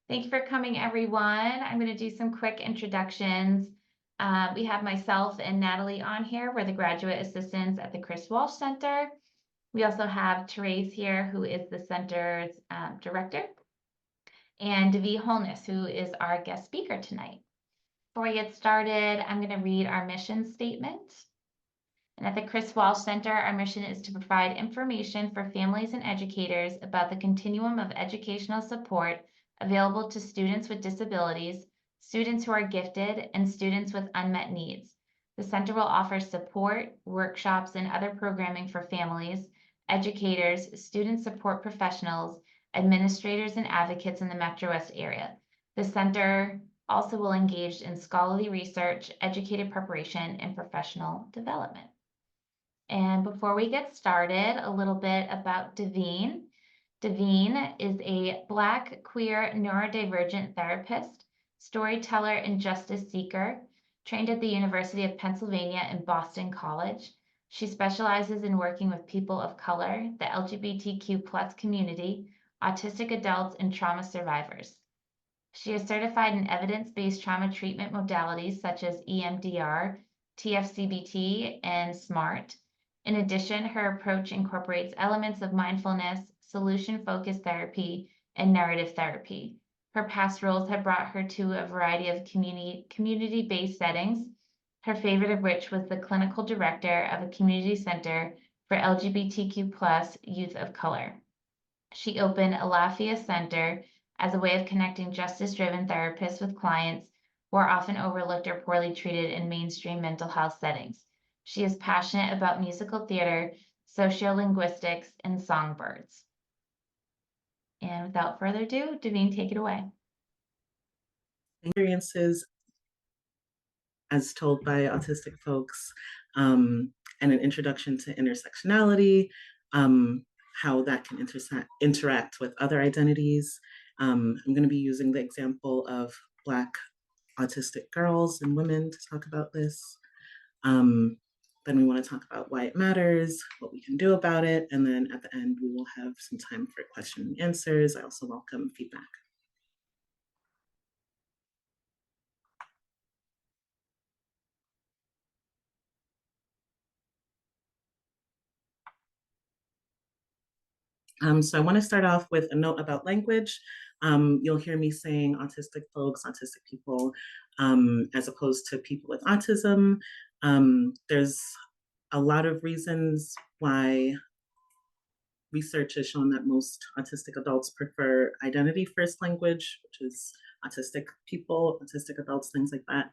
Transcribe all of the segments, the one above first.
Thank you for coming, everyone. I'm going to do some quick introductions. We have myself and Natalie on here. We're the graduate assistants at the Chris Walsh Center. We also have Therese here, who is the center's director, and Davine Holness, who is our guest speaker tonight. Before we get started, I'm going to read our mission statement. And at the Chris Walsh Center, our mission is to provide information for families and educators about the continuum of educational support available to students with disabilities, students who are gifted, and students with unmet needs. The center will offer support, workshops, and other programming for families, educators, student support professionals, administrators, and advocates in the Metro West area. The center also will engage in scholarly research, educated preparation, and professional development. And before we get started, a little bit about Davine. Davine is a Black, queer, neurodivergent therapist, storyteller, and justice seeker, trained at the University of Pennsylvania and Boston College. She specializes in working with people of color, the LGBTQ plus community, autistic adults, and trauma survivors. She is certified in evidence-based trauma treatment modalities such as EMDR, TF-CBT, and SMART. In addition, her approach incorporates elements of mindfulness, solution-focused therapy, and narrative therapy. Her past roles have brought her to a variety of community-based settings, her favorite of which was the clinical director of a community center for LGBTQ plus Youth of Color. She opened Alafia Center as a way of connecting justice-driven therapists with clients who are often overlooked or poorly treated in mainstream mental health settings. She is passionate about musical theater, sociolinguistics, and songbirds. And without further ado, Davine, take it away. Experiences as told by autistic folks, and an introduction to intersectionality, how that can interact with other identities. I'm going to be using the example of Black autistic girls and women to talk about this. Then we want to talk about why it matters, what we can do about it, and then at the end we will have some time for question and answers. I also welcome feedback. So I want to start off with a note about language. You'll hear me saying autistic folks, autistic people, as opposed to people with autism. There's a lot of reasons why research has shown that most autistic adults prefer identity first language, which is autistic people, autistic adults, things like that,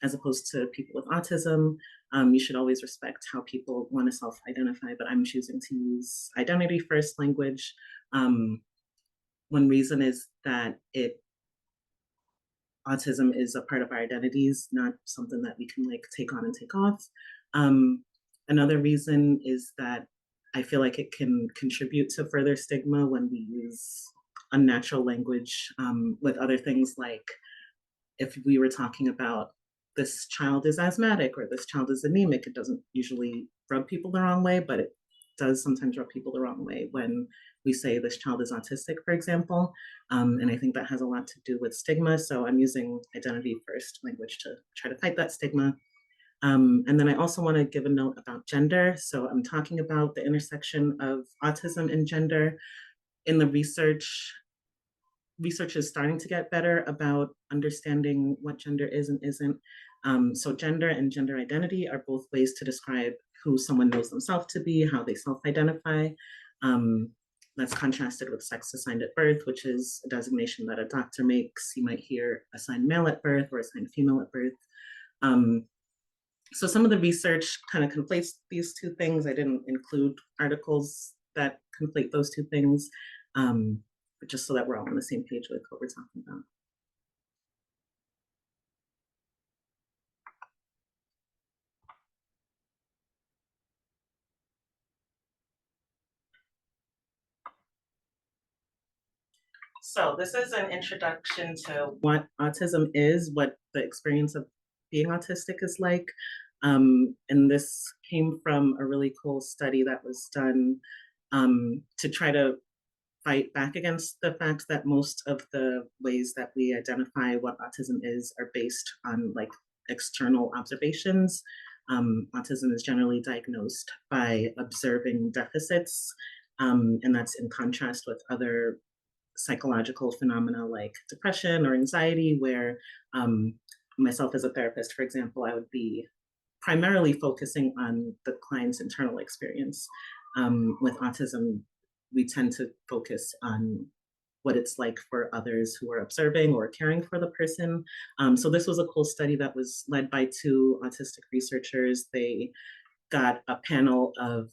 as opposed to people with autism. You should always respect how people want to self-identify, but I'm choosing to use identity first language. One reason is that autism is a part of our identities, not something that we can like take on and take off. Another reason is that I feel like it can contribute to further stigma when we use unnatural language with other things, like if we were talking about this child is asthmatic or this child is anemic, it doesn't usually rub people the wrong way, but it does sometimes rub people the wrong way when we say this child is autistic, for example. And I think that has a lot to do with stigma. So I'm using identity first language to try to fight that stigma. And then I also want to give a note about gender. So I'm talking about the intersection of autism and gender. In the research is starting to get better about understanding what gender is and isn't. So gender and gender identity are both ways to describe who someone knows themselves to be, how they self-identify. That's contrasted with sex assigned at birth, which is a designation that a doctor makes. You might hear assigned male at birth or assigned female at birth. So some of the research kind of conflates these two things. I didn't include articles that conflate those two things, but just so that we're all on the same page with what we're talking about. So this is an introduction to what autism is, what the experience of being autistic is like. And this came from a really cool study that was done to try to fight back against the fact that most of the ways that we identify what autism is are based on like external observations. Autism is generally diagnosed by observing deficits, and that's in contrast with other psychological phenomena like depression or anxiety, where myself as a therapist, for example, I would be primarily focusing on the client's internal experience. With autism, we tend to focus on what it's like for others who are observing or caring for the person. So this was a cool study that was led by two autistic researchers. They got a panel of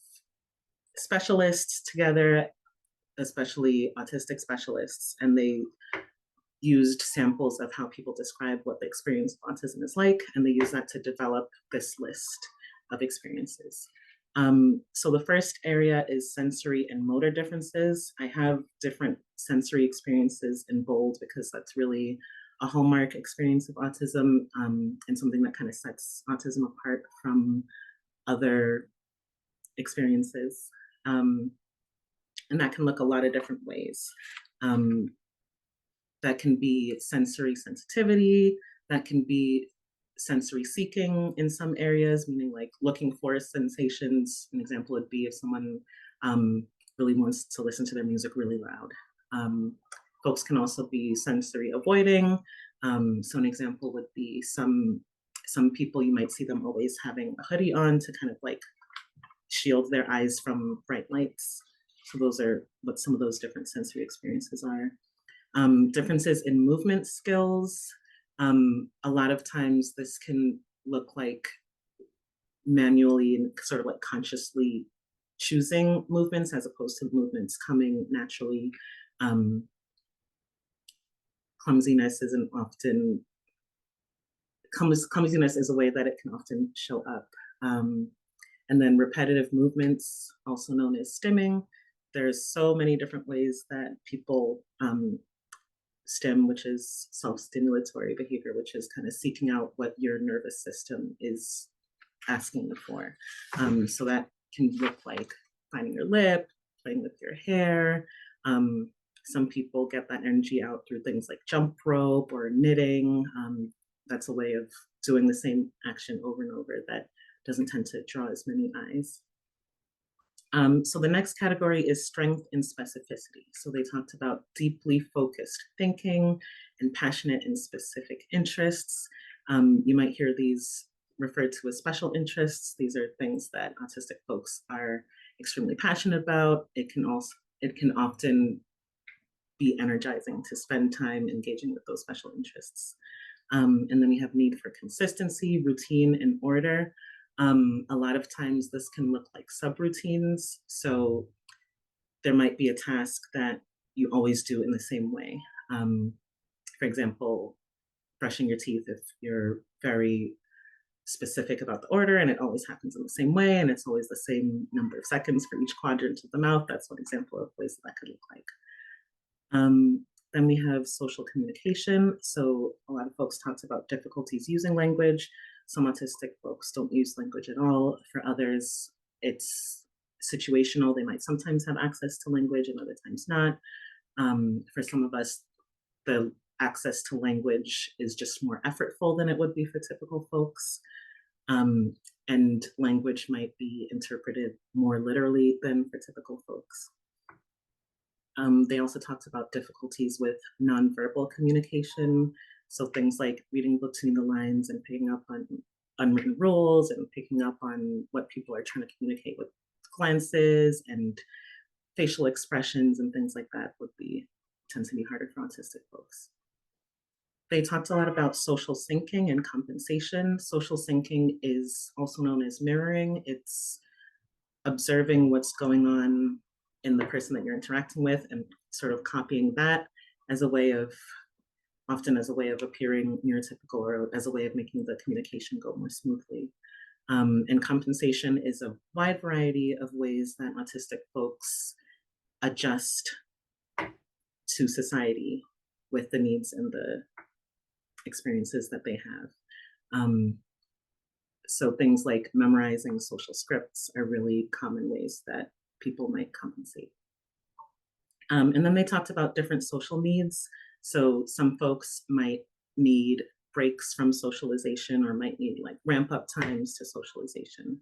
specialists together, especially autistic specialists, and they used samples of how people describe what the experience of autism is like, and they use that to develop this list of experiences. So the first area is sensory and motor differences. I have different sensory experiences in bold because that's really a hallmark experience of autism, and something that kind of sets autism apart from other experiences. And that can look a lot of different ways. That can be sensory sensitivity, that can be sensory seeking in some areas, meaning like looking for sensations. An example would be if someone really wants to listen to their music really loud. Folks can also be sensory avoiding. So an example would be some people, you might see them always having a hoodie on to kind of like shield their eyes from bright lights. So those are what some of those different sensory experiences are. Differences in movement skills. A lot of times this can look like manually and sort of like consciously choosing movements as opposed to movements coming naturally. Clumsiness is a way that it can often show up. And then repetitive movements, also known as stimming. There's so many different ways that people stim, which is self-stimulatory behavior, which is kind of seeking out what your nervous system is asking for. So that can look like finding your lip, playing with your hair. Some people get that energy out through things like jump rope or knitting. That's a way of doing the same action over and over that doesn't tend to draw as many eyes. So the next category is strength and specificity. So they talked about deeply focused thinking and passionate and specific interests. You might hear these referred to as special interests. These are things that autistic folks are extremely passionate about. It can often be energizing to spend time engaging with those special interests. And then we have need for consistency, routine, and order. A lot of times this can look like subroutines. So there might be a task that you always do in the same way. For example, brushing your teeth, if you're very specific about the order and it always happens in the same way and it's always the same number of seconds for each quadrant of the mouth, that's one example of ways that could look like. Then we have social communication. So a lot of folks talked about difficulties using language. Some autistic folks don't use language at all. For others, it's situational. They might sometimes have access to language and other times not. For some of us, the access to language is just more effortful than it would be for typical folks. And language might be interpreted more literally than for typical folks. They also talked about difficulties with nonverbal communication. So things like reading between the lines and picking up on unwritten rules and picking up on what people are trying to communicate with glances and facial expressions and things like that tend to be harder for autistic folks. They talked a lot about social syncing and compensation. Social syncing is also known as mirroring. It's observing what's going on in the person that you're interacting with and sort of copying that often as a way of appearing neurotypical or as a way of making the communication go more smoothly. And compensation is a wide variety of ways that autistic folks adjust to society with the needs and the experiences that they have. So things like memorizing social scripts are really common ways that people might compensate. And then they talked about different social needs. So some folks might need breaks from socialization or might need like ramp up times to socialization.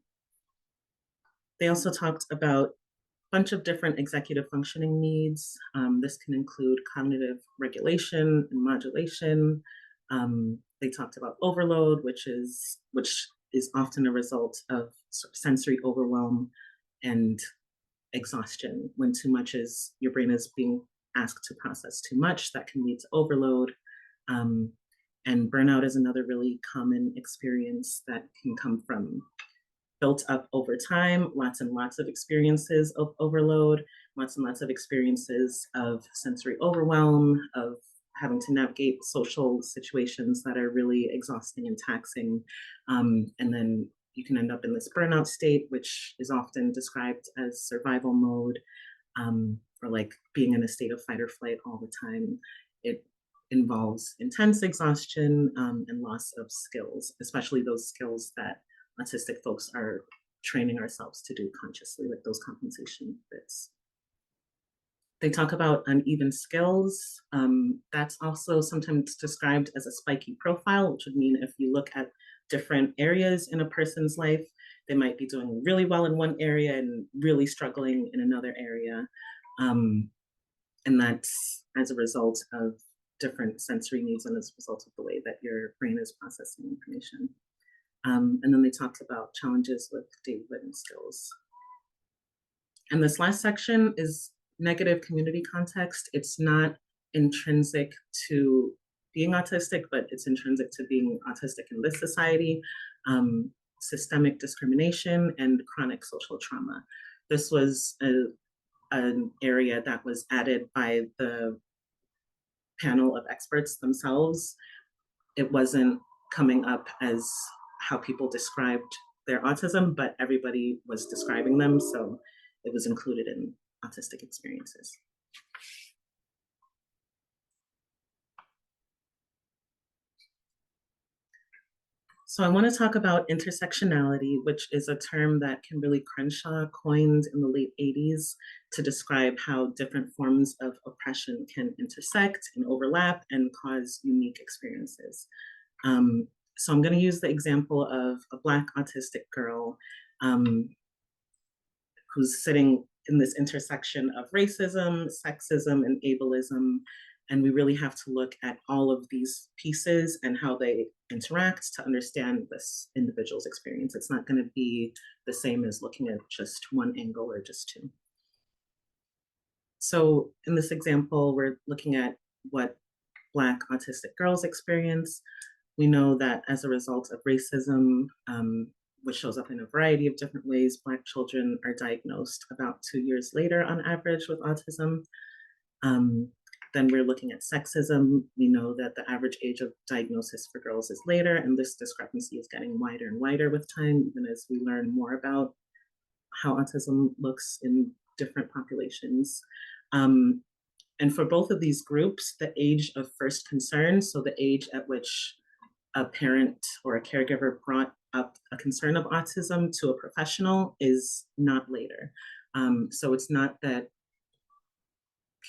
They also talked about a bunch of different executive functioning needs. This can include cognitive regulation and modulation. They talked about overload, which is often a result of sensory overwhelm and exhaustion. When too much is, your brain is being asked to process too much, that can lead to overload. And burnout is another really common experience that can come from built up over time, lots and lots of experiences of overload, lots and lots of experiences of sensory overwhelm, of having to navigate social situations that are really exhausting and taxing. And then you can end up in this burnout state, which is often described as survival mode, or like being in a state of fight or flight all the time. It involves intense exhaustion and loss of skills, especially those skills that autistic folks are training ourselves to do consciously, like those compensation bits. They talk about uneven skills. That's also sometimes described as a spiky profile, which would mean if you look at different areas in a person's life, they might be doing really well in one area and really struggling in another area. And that's as a result of different sensory needs and as a result of the way that your brain is processing information. And then they talked about challenges with daily living skills. And this last section is negative community context. It's not intrinsic to being autistic, but it's intrinsic to being autistic in this society. Systemic discrimination and chronic social trauma. This was an area that was added by the panel of experts themselves. It wasn't coming up as how people described their autism, but everybody was describing them, so it was included in autistic experiences. So I want to talk about intersectionality, which is a term that Kimberly Crenshaw coined in the late 80s to describe how different forms of oppression can intersect and overlap and cause unique experiences. So I'm going to use the example of a Black autistic girl who's sitting in this intersection of racism, sexism, and ableism. And we really have to look at all of these pieces and how they interact to understand this individual's experience. It's not going to be the same as looking at just one angle or just two. So in this example, we're looking at what Black autistic girls experience. We know that as a result of racism, which shows up in a variety of different ways, Black children are diagnosed about 2 years later on average with autism. Then we're looking at sexism. We know that the average age of diagnosis for girls is later, and this discrepancy is getting wider and wider with time, even as we learn more about how autism looks in different populations. And for both of these groups, the age of first concern, so the age at which a parent or a caregiver brought up a concern of autism to a professional, is not later. So it's not that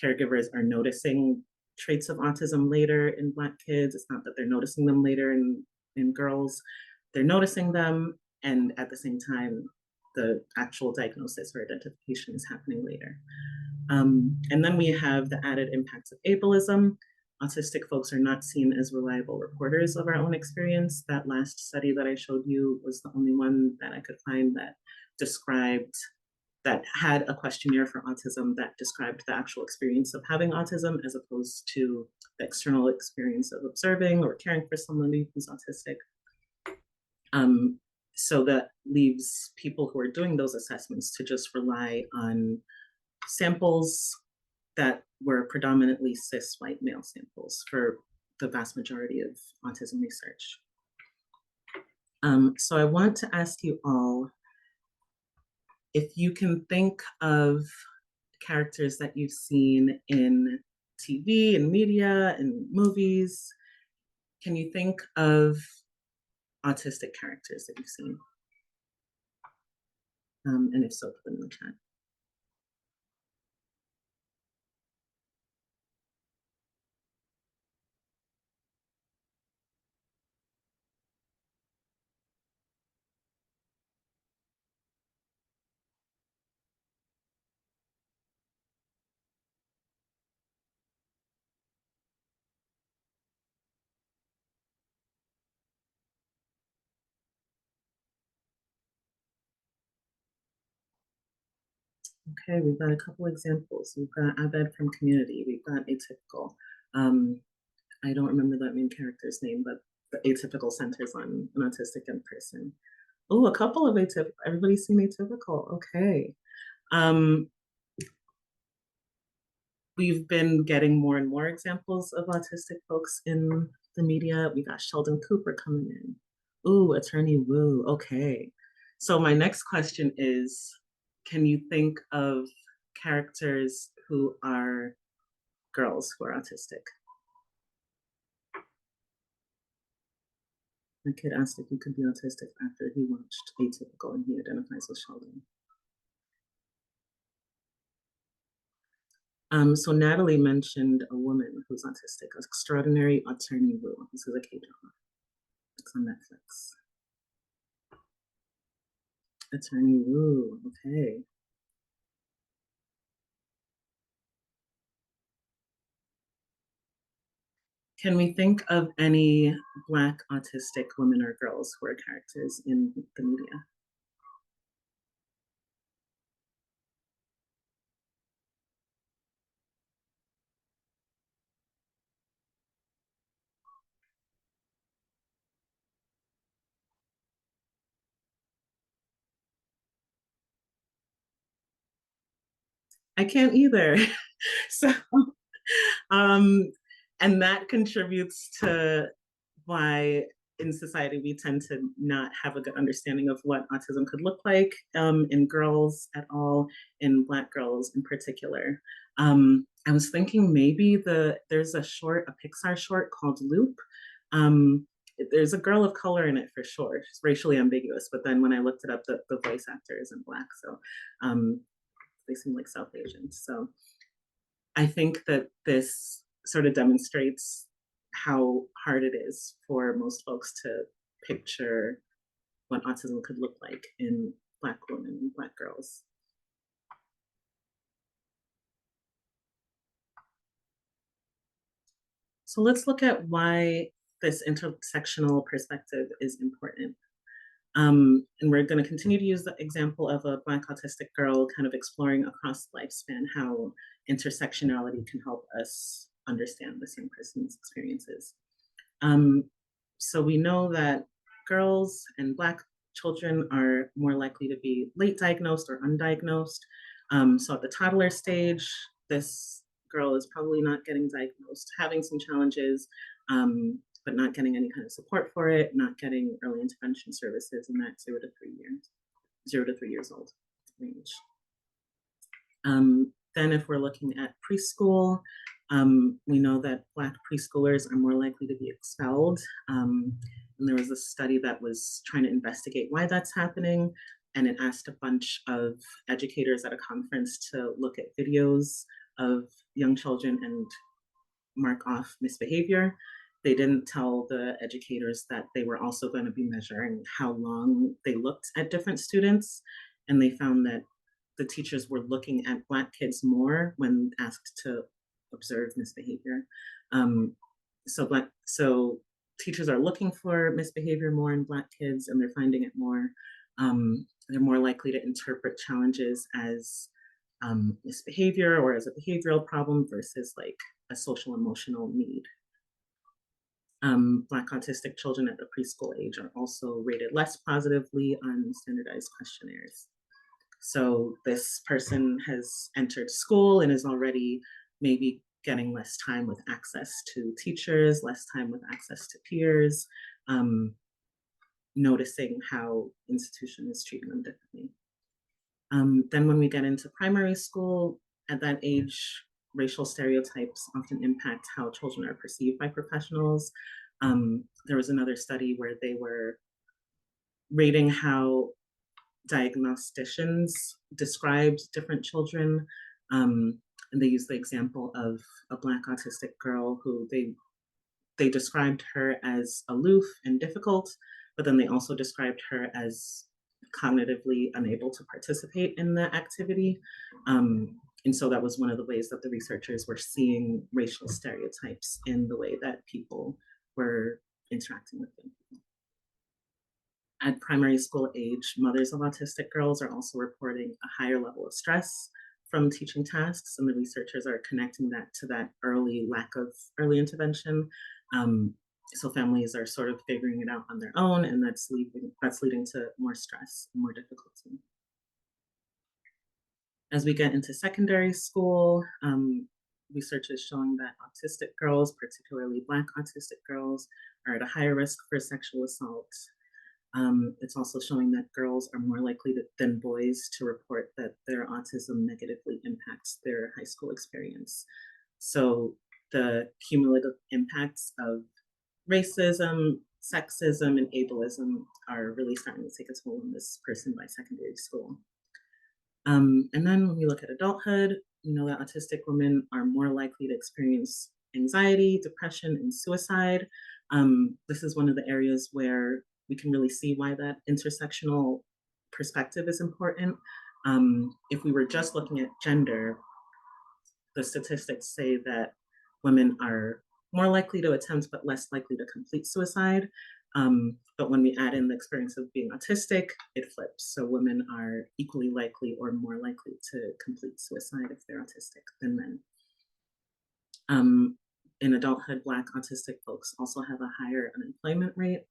caregivers are noticing traits of autism later in Black kids. It's not that they're noticing them later in girls. They're noticing them, and at the same time, the actual diagnosis or identification is happening later. And then we have the added impacts of ableism. Autistic folks are not seen as reliable reporters of our own experience. That last study that I showed you was the only one that I could find that had a questionnaire for autism that described the actual experience of having autism as opposed to the external experience of observing or caring for someone who's autistic. So that leaves people who are doing those assessments to just rely on samples that were predominantly cis white male samples for the vast majority of autism research. So I want to ask you all if you can think of characters that you've seen in TV and media and movies. Can you think of autistic characters that you've seen? And if so, put them in the chat. Okay, we've got a couple examples. We've got Abed from Community. We've got Atypical. Um, I don't remember that main character's name, but the Atypical centers on an autistic in person. Oh, a couple of Atypical. Everybody's seen Atypical. Okay. Um, we've been getting more and more examples of autistic folks in the media. We got Sheldon Cooper coming in. Ooh, Attorney Woo. Okay. So my next question is, can you think of characters who are girls who are autistic? My kid asked if he could be autistic after he watched Atypical and he identifies with Sheldon. So Natalie mentioned a woman who's autistic, Extraordinary Attorney Woo. This is a K-drama. It's on Netflix. Attorney Woo, okay. Can we think of any Black autistic women or girls who are characters in the media? I can't either. So, um, and that contributes to why in society we tend to not have a good understanding of what autism could look like in girls at all, in Black girls in particular. I was thinking maybe there's a Pixar short called Loop. Um, there's a girl of color in it for sure. It's racially ambiguous, but then when I looked it up, the voice actor isn't Black, so they seem like South Asian. So I think that this sort of demonstrates how hard it is for most folks to picture what autism could look like in Black women and Black girls. So let's look at why this intersectional perspective is important. And we're going to continue to use the example of a Black autistic girl kind of exploring across the lifespan how intersectionality can help us understand this young person's experiences. Um, so we know that girls and Black children are more likely to be late diagnosed or undiagnosed. So at the toddler stage, this girl is probably not getting diagnosed, having some challenges, but not getting any kind of support for it, not getting early intervention services in that 0 to 3 years old range. Then if we're looking at preschool, we know that Black preschoolers are more likely to be expelled. And there was a study that was trying to investigate why that's happening. And it asked a bunch of educators at a conference to look at videos of young children and mark off misbehavior. They didn't tell the educators that they were also going to be measuring how long they looked at different students. And they found that the teachers were looking at Black kids more when asked to observe misbehavior. So teachers are looking for misbehavior more in Black kids, and they're finding it more. They're more likely to interpret challenges as misbehavior or as a behavioral problem versus like a social emotional need. Black autistic children at the preschool age are also rated less positively on standardized questionnaires. So this person has entered school and is already maybe getting less time with access to teachers, less time with access to peers, noticing how institution is treating them differently. Then when we get into primary school, at that age, racial stereotypes often impact how children are perceived by professionals. There was another study where they were rating how diagnosticians described different children. And they used the example of a Black autistic girl who they described her as aloof and difficult, but then they also described her as cognitively unable to participate in the activity. And so that was one of the ways that the researchers were seeing racial stereotypes in the way that people were interacting with them. At primary school age, mothers of autistic girls are also reporting a higher level of stress from teaching tasks, and the researchers are connecting that to that early lack of early intervention. Um, so families are sort of figuring it out on their own, and that's leading to more stress and more difficulty. As we get into secondary school, research is showing that autistic girls, particularly Black autistic girls, are at a higher risk for sexual assault. It's also showing that girls are more likely than boys to report that their autism negatively impacts their high school experience. So the cumulative impacts of racism, sexism, and ableism are really starting to take a toll on this person by secondary school. And then when we look at adulthood, you know that autistic women are more likely to experience anxiety, depression, and suicide. This is one of the areas where we can really see why that intersectional perspective is important. If we were just looking at gender, the statistics say that women are more likely to attempt but less likely to complete suicide. But when we add in the experience of being autistic, it flips. So women are equally likely or more likely to complete suicide if they're autistic than men. In adulthood, Black autistic folks also have a higher unemployment rate.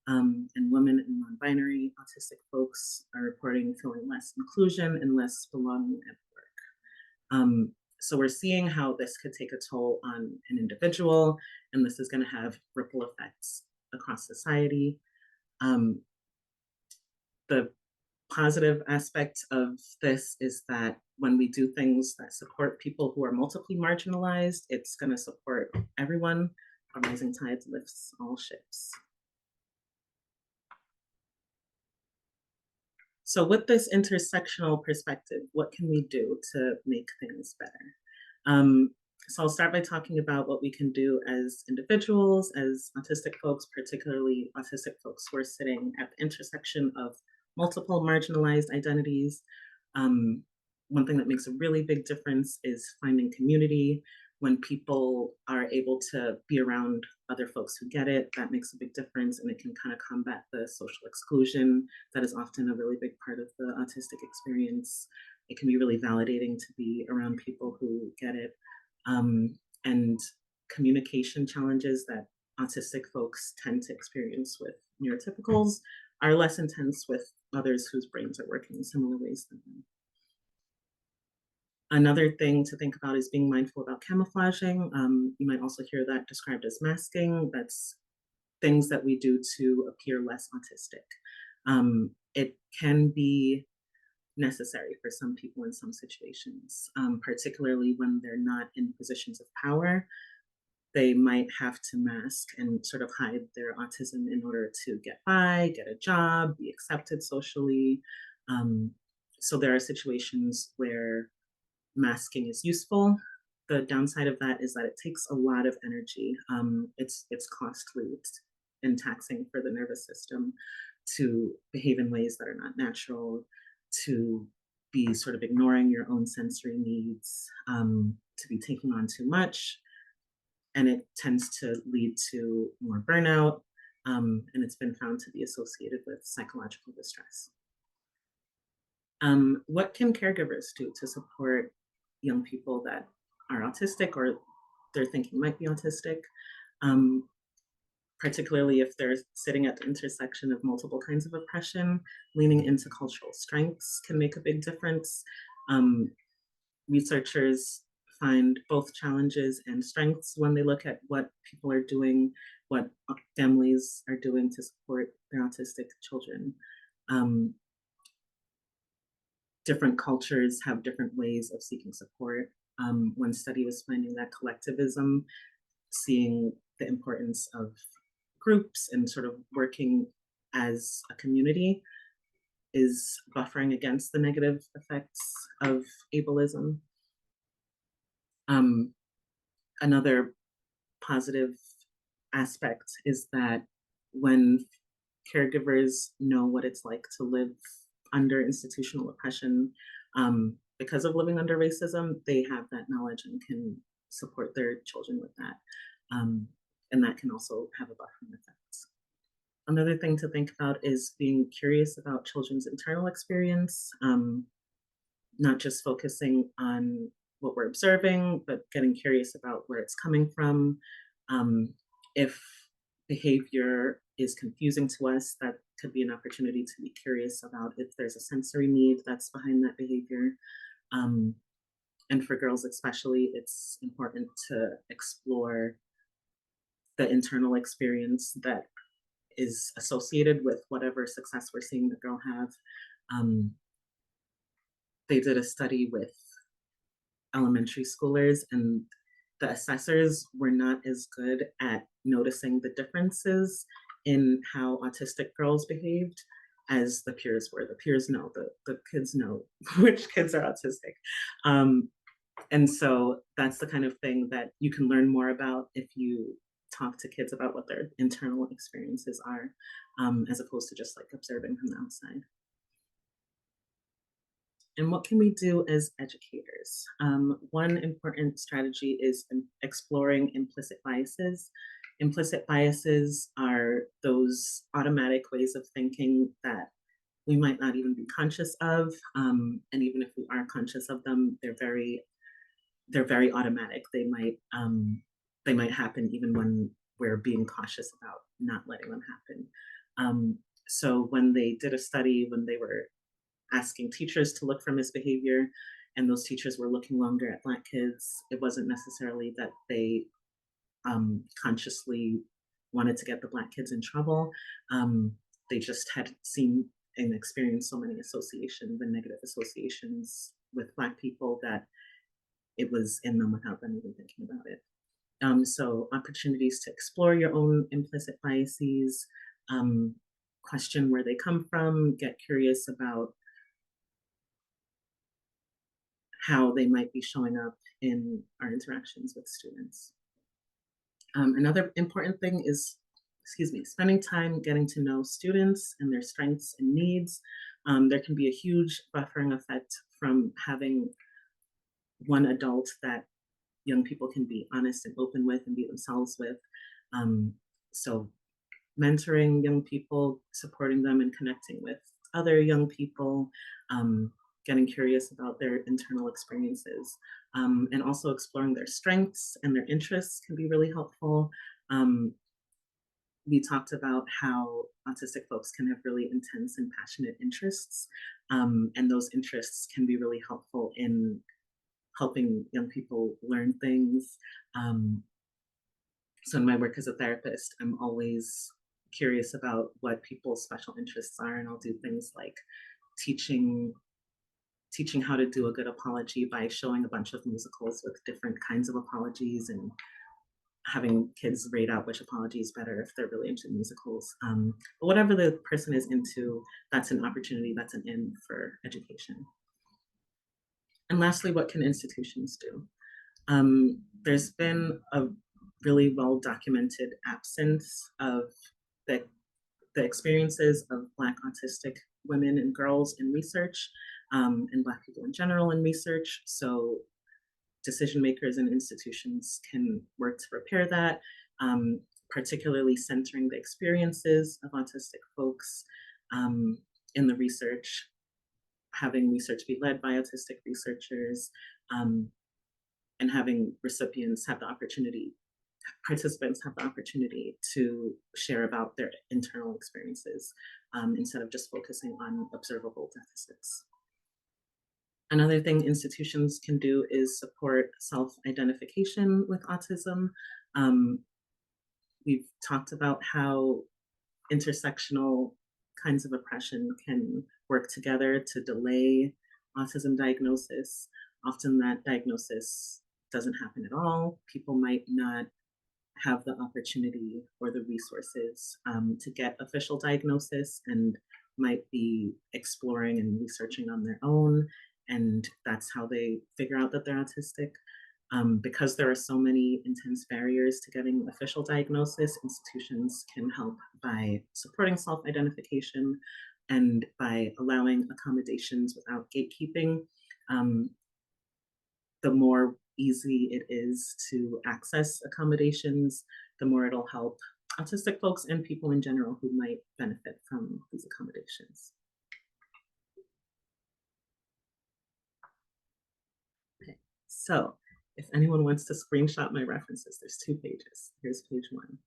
And women and non-binary autistic folks are reporting feeling less inclusion and less belonging at work. So we're seeing how this could take a toll on an individual, and this is going to have ripple effects across society. The positive aspect of this is that when we do things that support people who are multiply marginalized, it's going to support everyone. A rising tide lifts all ships. So with this intersectional perspective, what can we do to make things better? So I'll start by talking about what we can do as individuals, as autistic folks, particularly autistic folks who are sitting at the intersection of multiple marginalized identities. One thing that makes a really big difference is finding community. When people are able to be around other folks who get it, that makes a big difference, and it can kind of combat the social exclusion that is often a really big part of the autistic experience. It can be really validating to be around people who get it. And communication challenges that autistic folks tend to experience with neurotypicals are less intense with others whose brains are working in similar ways than them. Another thing to think about is being mindful about camouflaging. You might also hear that described as masking. That's things that we do to appear less autistic. It can be necessary for some people in some situations, particularly when they're not in positions of power. They might have to mask and sort of hide their autism in order to get by, get a job, be accepted socially. So there are situations where masking is useful. The downside of that is that it takes a lot of energy. It's costly and taxing for the nervous system to behave in ways that are not natural, to be sort of ignoring your own sensory needs, to be taking on too much. And it tends to lead to more burnout, and it's been found to be associated with psychological distress. What can caregivers do to support young people that are autistic or they're thinking might be autistic, particularly if they're sitting at the intersection of multiple kinds of oppression? Leaning into cultural strengths can make a big difference. Researchers find both challenges and strengths when they look at what people are doing, what families are doing to support their autistic children. Different cultures have different ways of seeking support. One study was finding that collectivism, seeing the importance of groups and sort of working as a community, is buffering against the negative effects of ableism. Another positive aspect is that when caregivers know what it's like to live under institutional oppression, because of living under racism, they have that knowledge and can support their children with that. And that can also have a buffering effect. Another thing to think about is being curious about children's internal experience, not just focusing on what we're observing, but getting curious about where it's coming from. If behavior is confusing to us, that could be an opportunity to be curious about if there's a sensory need that's behind that behavior. Um, and for girls especially, it's important to explore the internal experience that is associated with whatever success we're seeing the girl have. Um, they did a study with elementary schoolers, and the assessors were not as good at noticing the differences in how autistic girls behaved as the peers were. The peers know, the kids know which kids are autistic. Um, and so that's the kind of thing that you can learn more about if you talk to kids about what their internal experiences are, as opposed to just like observing from the outside. And what can we do as educators? One important strategy is exploring implicit biases. Implicit biases are those automatic ways of thinking that we might not even be conscious of, and even if we are conscious of them, they're very automatic. They might happen even when we're being cautious about not letting them happen. So when they did a study, when they were asking teachers to look for misbehavior, and those teachers were looking longer at Black kids, it wasn't necessarily that they consciously wanted to get the Black kids in trouble. They just had seen and experienced so many associations and negative associations with Black people that it was in them without them even thinking about it. So opportunities to explore your own implicit biases, um, question where they come from, get curious about how they might be showing up in our interactions with students. Another important thing is, spending time getting to know students and their strengths and needs. There can be a huge buffering effect from having one adult that young people can be honest and open with and be themselves with. Um, so mentoring young people, supporting them and connecting with other young people, getting curious about their internal experiences, and also exploring their strengths and their interests can be really helpful. Um, we talked about how autistic folks can have really intense and passionate interests, and those interests can be really helpful in helping young people learn things. Um, so in my work as a therapist, I'm always curious about what people's special interests are, and I'll do things like teaching teaching how to do a good apology by showing a bunch of musicals with different kinds of apologies and having kids rate out which apology is better if they're really into musicals. But whatever the person is into, that's an opportunity, that's an in for education. And lastly, what can institutions do? There's been a really well documented absence of the, the experiences of Black autistic women and girls in research, and Black people in general in research. So decision makers and institutions can work to repair that, um, particularly centering the experiences of autistic folks um, in the research, having research be led by autistic researchers, um, and having participants have the opportunity to share about their internal experiences, instead of just focusing on observable deficits. Another thing institutions can do is support self-identification with autism. Um, we've talked about how intersectional kinds of oppression can work together to delay autism diagnosis. Often that diagnosis doesn't happen at all. People might not have the opportunity or the resources to get official diagnosis and might be exploring and researching on their own. And that's how they figure out that they're autistic. Because there are so many intense barriers to getting official diagnosis, institutions can help by supporting self identification and by allowing accommodations without gatekeeping. Um, the more easy it is to access accommodations, the more it'll help autistic folks and people in general who might benefit from these accommodations. Okay, so if anyone wants to screenshot my references, there's 2 pages. Here's page 1.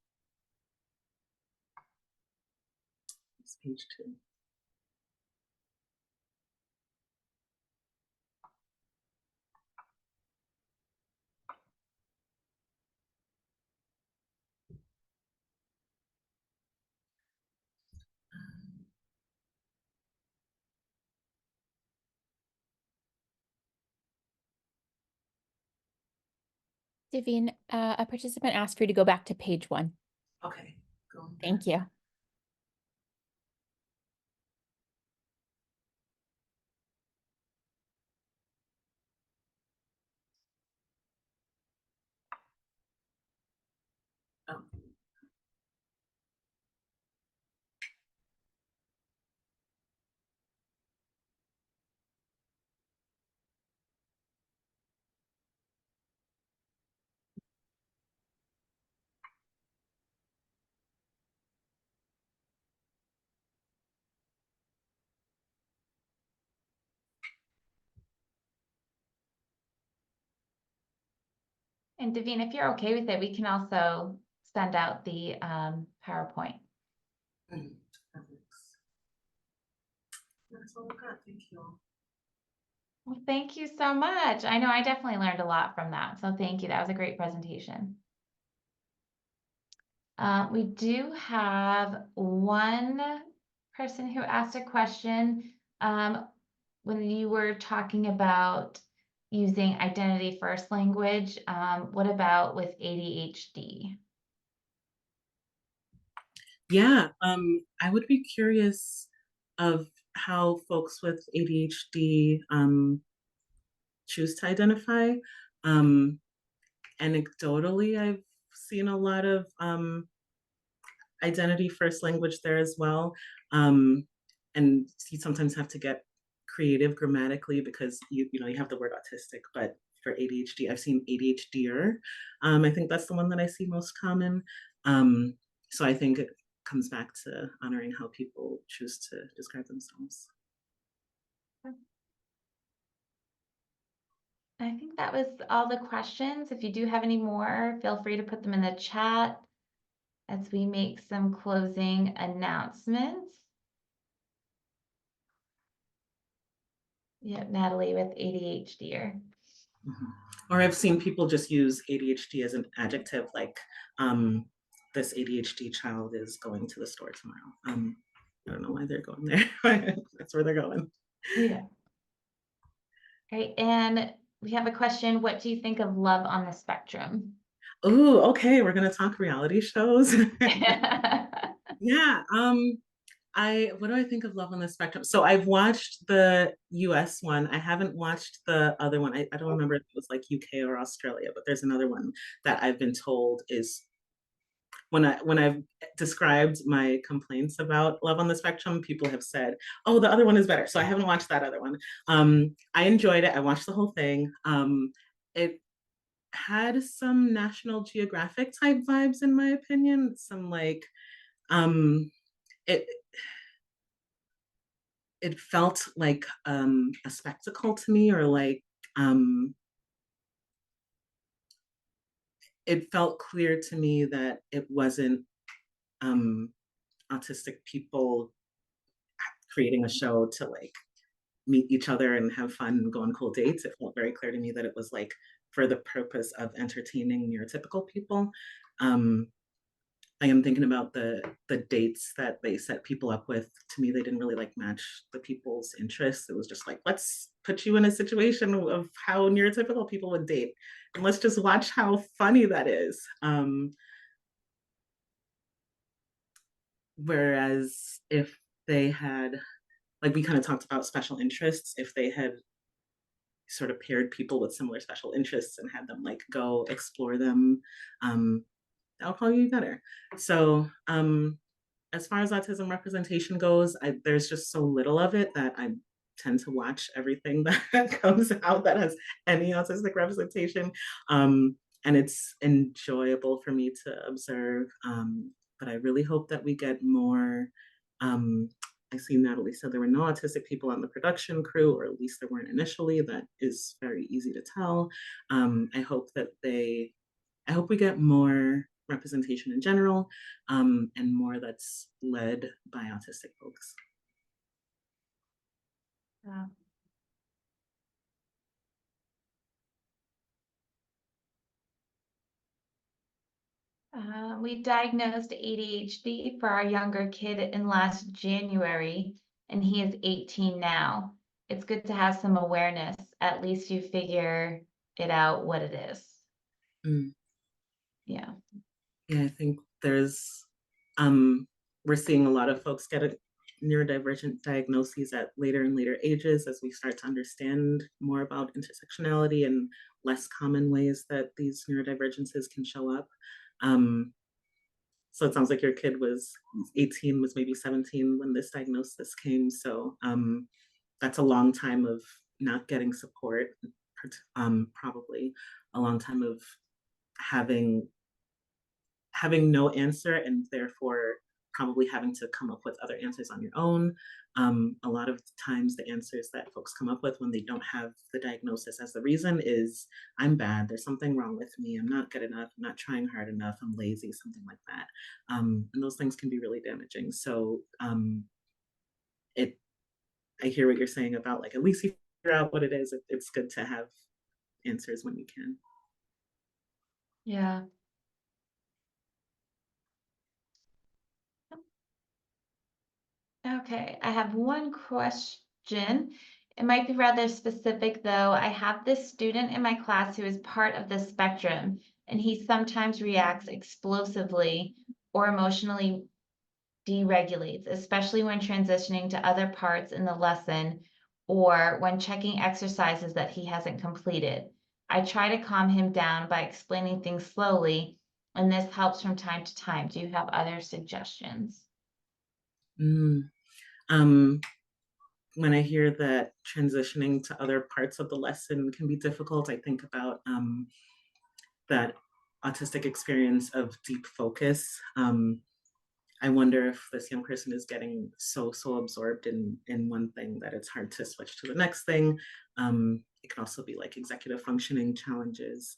Here's page 2. Davine, a participant asked for you to go back to page 1. Okay, go. Thank you. Oh. And Davine, if you're okay with it, we can also send out the PowerPoint. That's all I got. Thank you. Well, thank you so much. I know I definitely learned a lot from that. So thank you. That was a great presentation. We do have one person who asked a question. When you were talking about using identity first language, what about with ADHD? Yeah, I would be curious of how folks with ADHD choose to identify. Anecdotally, I've seen a lot of identity first language there as well. And you sometimes have to get creative grammatically because you have the word autistic, but for ADHD, I've seen ADHDer. I think that's the one that I see most common. So I think it comes back to honoring how people choose to describe themselves. I think that was all the questions. If you do have any more, feel free to put them in the chat as we make some closing announcements. Yep, Natalie with ADHD. Or I've seen people just use ADHD as an adjective, like this ADHD child is going to the store tomorrow. I don't know why they're going there. That's where they're going. Yeah. Right, and we have a question. What do you think of love on the spectrum? Oh, okay. We're gonna talk reality shows. Yeah. What do I think of Love on the Spectrum? So I've watched the US one. I haven't watched the other one. I don't remember if it was like UK or Australia, but there's another one that I've been told is when I've described my complaints about Love on the Spectrum, people have said, "Oh, the other one is better." So I haven't watched that other one. I enjoyed it. I watched the whole thing. It had some National Geographic type vibes, in my opinion. Some like it it felt like a spectacle to me, or like it felt clear to me that it wasn't autistic people creating a show to like meet each other and have fun and go on cool dates. It felt very clear to me that it was like for the purpose of entertaining neurotypical people. I am thinking about the dates that they set people up with. To me, they didn't really like match the people's interests. It was just like, let's put you in a situation of how neurotypical people would date, and let's just watch how funny that is. Whereas if they had, like we kind of talked about special interests, if they had sort of paired people with similar special interests and had them like go explore them, that'll probably be better. So as far as autism representation goes, there's just so little of it that I tend to watch everything that comes out that has any autistic representation. And it's enjoyable for me to observe. but I really hope that we get more. I see Natalie said there were no autistic people on the production crew, or at least there weren't initially. That is very easy to tell. I hope that I hope we get more representation in general, and more that's led by autistic folks. Yeah. We diagnosed ADHD for our younger kid in last January, and he is 18 now. It's good to have some awareness. At least you figure it out what it is. Mm. Yeah. Yeah, I think we're seeing a lot of folks get a neurodivergent diagnoses at later and later ages as we start to understand more about intersectionality and less common ways that these neurodivergences can show up. So it sounds like your kid was 18, was maybe 17 when this diagnosis came. So that's a long time of not getting support, probably a long time of having no answer, and therefore probably having to come up with other answers on your own. A lot of times the answers that folks come up with when they don't have the diagnosis as the reason is, I'm bad, there's something wrong with me, I'm not good enough, I'm not trying hard enough, I'm lazy, something like that. And those things can be really damaging. So I hear what you're saying about, like, at least you figure out what it is. It's good to have answers when you can. Yeah. Okay, I have one question. It might be rather specific, though. I have this student in my class who is part of the spectrum, and he sometimes reacts explosively or emotionally deregulates, especially when transitioning to other parts in the lesson or when checking exercises that he hasn't completed. I try to calm him down by explaining things slowly, and this helps from time to time. Do you have other suggestions? Mm. When I hear that transitioning to other parts of the lesson can be difficult, I think about that autistic experience of deep focus. I wonder if this young person is getting so absorbed in one thing that it's hard to switch to the next thing. It can also be like executive functioning challenges.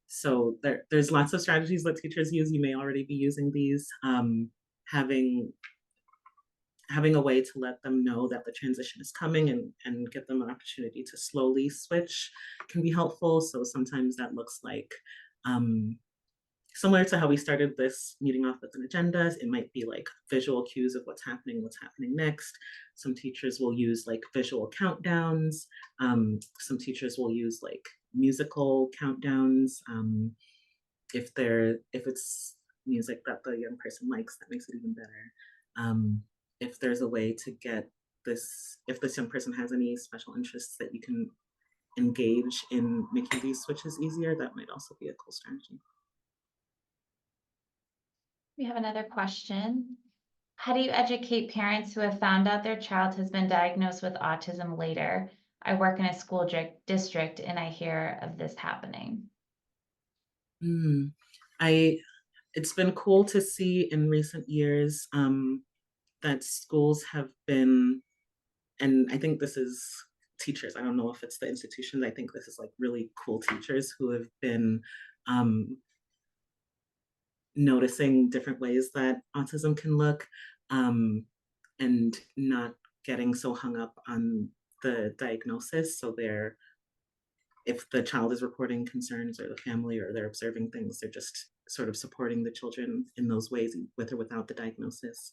So there's lots of strategies that teachers use. You may already be using these. Having a way to let them know that the transition is coming, and give them an opportunity to slowly switch can be helpful. So sometimes that looks like, similar to how we started this meeting off with an agenda, it might be like visual cues of what's happening next. Some teachers will use like visual countdowns. Some teachers will use like musical countdowns. If it's music that the young person likes, that makes it even better. If there's a way to get if this young person has any special interests that you can engage in making these switches easier, that might also be a cool strategy. We have another question. How do you educate parents who have found out their child has been diagnosed with autism later? I work in a school district and I hear of this happening. Mm. It's been cool to see in recent years that schools have been, and I think this is teachers, I don't know if it's the institutions, I think this is like really cool teachers who have been noticing different ways that autism can look, and not getting so hung up on the diagnosis. So if the child is reporting concerns, or the family, or they're observing things, they're just sort of supporting the children in those ways, with or without the diagnosis.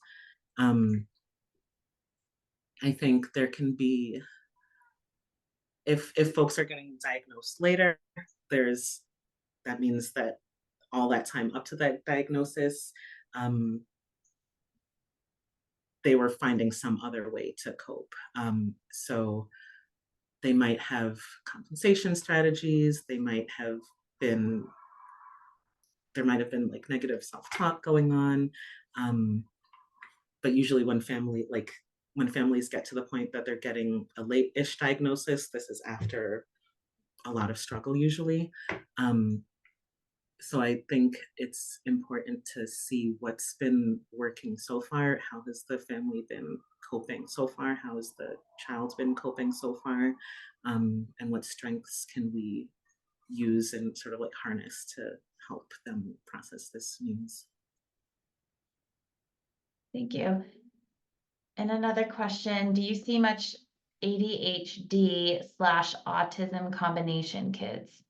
I think there can be, if folks are getting diagnosed later, that means that all that time up to that diagnosis, they were finding some other way to cope. So they might have compensation strategies, there might have been like negative self-talk going on. But usually when families get to the point that they're getting a late-ish diagnosis, this is after a lot of struggle usually. So I think it's important to see what's been working so far. How has the family been coping so far? How has the child been coping so far? And what strengths can we use and sort of like harness to help them process this news? Thank you. And another question, do you see much ADHD/autism combination kids?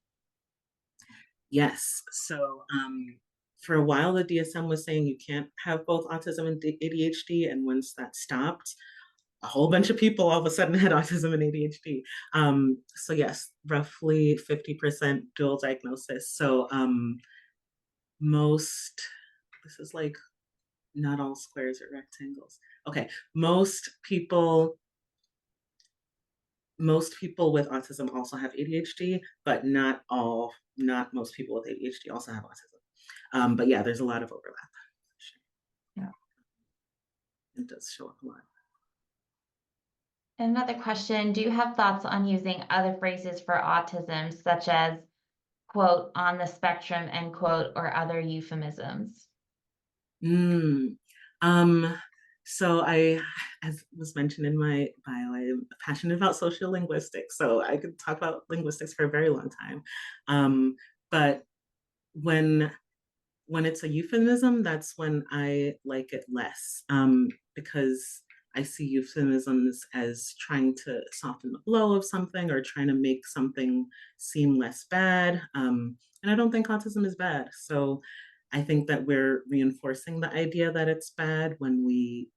Yes. So for a while, the DSM was saying you can't have both autism and ADHD. And once that stopped, a whole bunch of people all of a sudden had autism and ADHD. So yes, roughly 50% dual diagnosis. So most, this is like not all squares or rectangles. Okay, most people with autism also have ADHD, but not most people with ADHD also have autism. But yeah, there's a lot of overlap. Yeah. It does show up a lot. Another question, do you have thoughts on using other phrases for autism, such as, quote, on the spectrum, end quote, or other euphemisms? Mm. So as was mentioned in my bio, I am passionate about sociolinguistics. So I could talk about linguistics for a very long time. But when it's a euphemism, that's when I like it less, because I see euphemisms as trying to soften the blow of something or trying to make something seem less bad. And I don't think autism is bad. So I think that we're reinforcing the idea that it's bad when we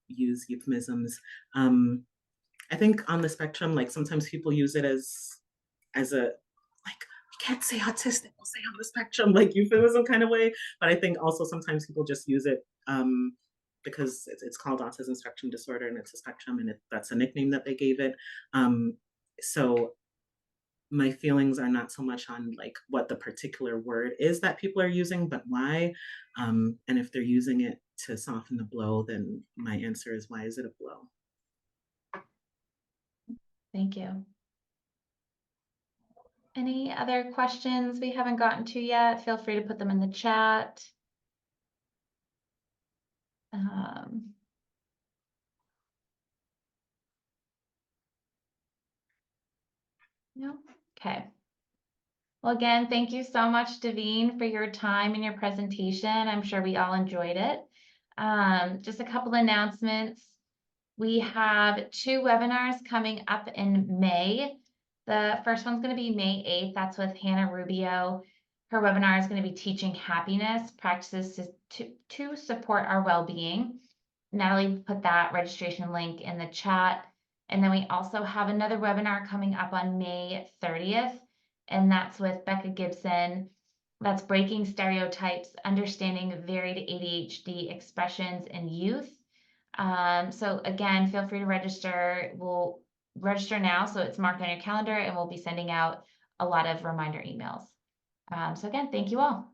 use euphemisms. I think on the spectrum, like sometimes people use it as a like we can't say autistic, we'll say on the spectrum, like euphemism kind of way. But I think also sometimes people just use it because it's called autism spectrum disorder and it's a spectrum and that's a nickname that they gave it. So my feelings are not so much on like what the particular word is that people are using, but why. And if they're using it to soften the blow, then my answer is, why is it a blow? Thank you. Any other questions we haven't gotten to yet? Feel free to put them in the chat. No? Okay. Well, again, thank you so much, Davine, for your time and your presentation. I'm sure we all enjoyed it. Just a couple announcements. We have 2 webinars coming up in May. The first one's going to be May 8th. That's with Hannah Rubio. Her webinar is going to be Teaching Happiness, Practices to Support Our Well-Being. Natalie put that registration link in the chat. And then we also have another webinar coming up on May 30th, and that's with Becca Gibson. That's Breaking Stereotypes, Understanding Varied ADHD Expressions in Youth. So again, feel free to register. We'll register now, so it's marked on your calendar, and we'll be sending out a lot of reminder emails. So again, thank you all.